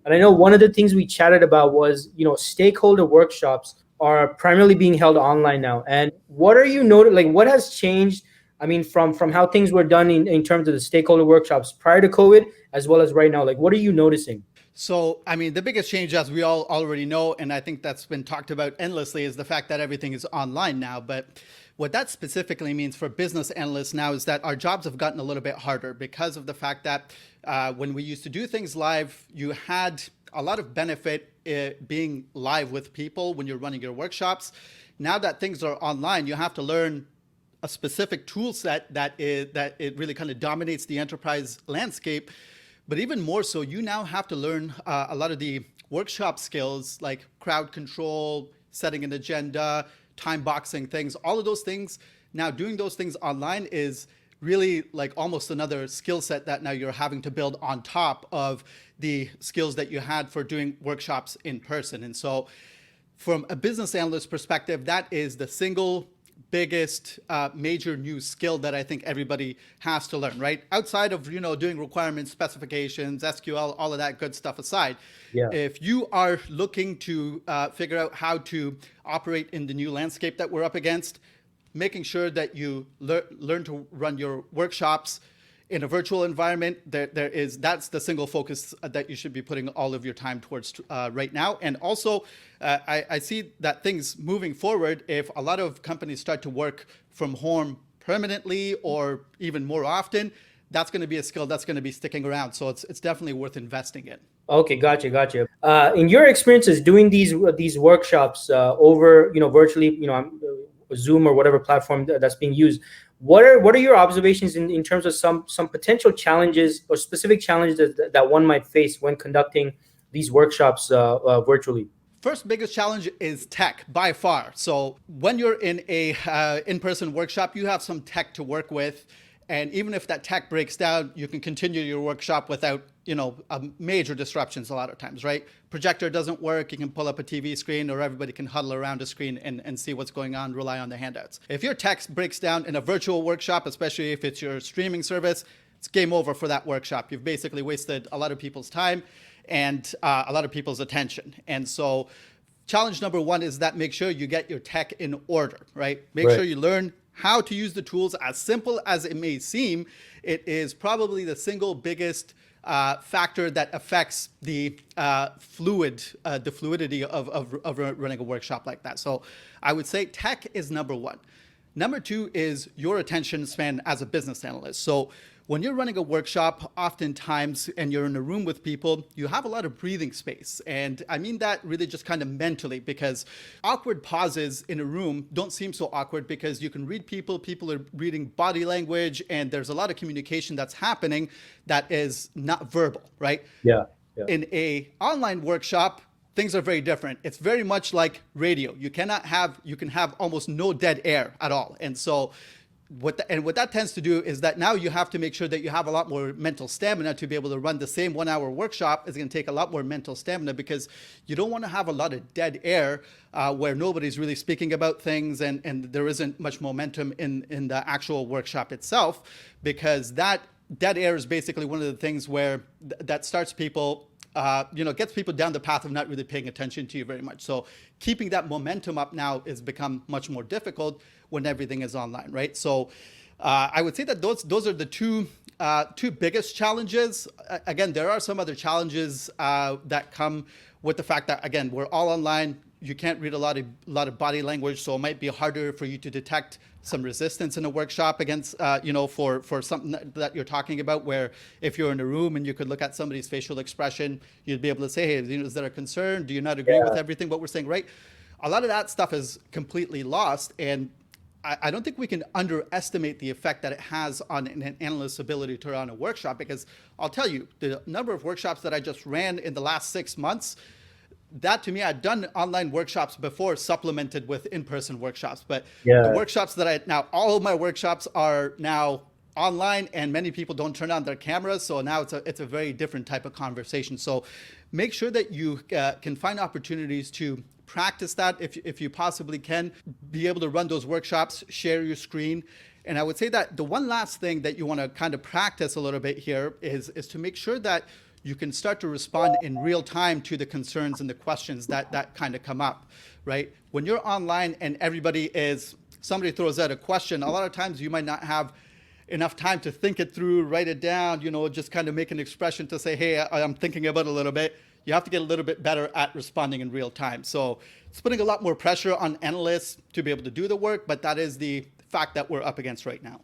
And I know one of the things we chatted about was, stakeholder workshops are primarily being held online now. And what are you noting? Like, what has changed? I mean, from how things were done in terms of the stakeholder workshops prior to COVID, as well as right now. Like, what are you noticing? So, I mean, the biggest change, as we all already know, and I think that's been talked about endlessly, is the fact that everything is online now. But what that specifically means for business analysts now is that our jobs have gotten a little bit harder because of the fact that when we used to do things live, you had a lot of benefit being live with people when you're running your workshops. Now that things are online, you have to learn a specific tool set that it really kind of dominates the enterprise landscape. But even more so, you now have to learn a lot of the workshop skills like crowd control, setting an agenda, time boxing things, all of those things. Now doing those things online is really like almost another skill set that now you're having to build on top of the skills that you had for doing workshops in person. And so from a business analyst perspective, that is the single biggest major new skill that I think everybody has to learn, right? Outside of, doing requirements, specifications, SQL, all of that good stuff aside, Yeah. if you are looking to figure out how to operate in the new landscape that we're up against, making sure that you learn to run your workshops in a virtual environment, that's the single focus that you should be putting all of your time towards right now. And also, I see that things moving forward, if a lot of companies start to work from home permanently or even more often, that's going to be a skill that's going to be sticking around. So it's definitely worth investing in. Okay, gotcha. In your experiences doing these workshops over, virtually, Zoom or whatever platform that's being used, what are your observations in terms of some potential challenges or specific challenges that one might face when conducting these workshops virtually? First biggest challenge is tech by far. So when you're in a in-person workshop, you have some tech to work with. And even if that tech breaks down, you can continue your workshop without, major disruptions a lot of times, right? Projector doesn't work, you can pull up a TV screen or everybody can huddle around a screen and see what's going on, rely on the handouts. If your tech breaks down in a virtual workshop, especially if it's your streaming service, it's game over for that workshop. You've basically wasted a lot of people's time and a lot of people's attention. And so challenge number one is that make sure you get your tech in order, right? Make sure you learn how to use the tools. As simple as it may seem, it is probably the single biggest factor that affects the fluidity of running a workshop like that. So I would say tech is number one. Number two is your attention span as a business analyst. So when you're running a workshop, oftentimes, and you're in a room with people, you have a lot of breathing space. And I mean that really just kind of mentally, because awkward pauses in a room don't seem so awkward because you can read people are reading body language, and there's a lot of communication that's happening that is not verbal, right? Yeah. In a online workshop, things are very different. It's very much like radio. You can have almost no dead air at all. And so what that tends to do is that now you have to make sure that you have a lot more mental stamina to be able to run the same 1 hour workshop. It's going to take a lot more mental stamina because you don't want to have a lot of dead air where nobody's really speaking about things and there isn't much momentum in the actual workshop itself, because that dead air is basically one of the things where that starts people gets people down the path of not really paying attention to you very much. So keeping that momentum up now has become much more difficult when everything is online, right? So I would say that those are the two biggest challenges. Again, there are some other challenges that come with the fact that, again, we're all online. You can't read a lot of body language, so it might be harder for you to detect some resistance in a workshop against, for something that you're talking about, where if you're in a room and you could look at somebody's facial expression, you'd be able to say, hey, is there a concern? Do you not agree with everything what we're saying, right? A lot of that stuff is completely lost, and I don't think we can underestimate the effect that it has on an analyst's ability to run a workshop, because I'll tell you, the number of workshops that I just ran in the last 6 months, that to me, I'd done online workshops before, supplemented with in-person workshops. But the workshops that all of my workshops are now online, and many people don't turn on their cameras. So now it's a very different type of conversation. So make sure that you can find opportunities to practice that if you possibly can. Be able to run those workshops, share your screen. And I would say that the one last thing that you want to kind of practice a little bit here is to make sure that you can start to respond in real time to the concerns and the questions that kind of come up, right? When you're online and somebody throws out a question, a lot of times you might not have enough time to think it through, write it down, just kind of make an expression to say, hey, I'm thinking about it a little bit. You have to get a little bit better at responding in real time. So it's putting a lot more pressure on analysts to be able to do the work, but that is the fact that we're up against right now.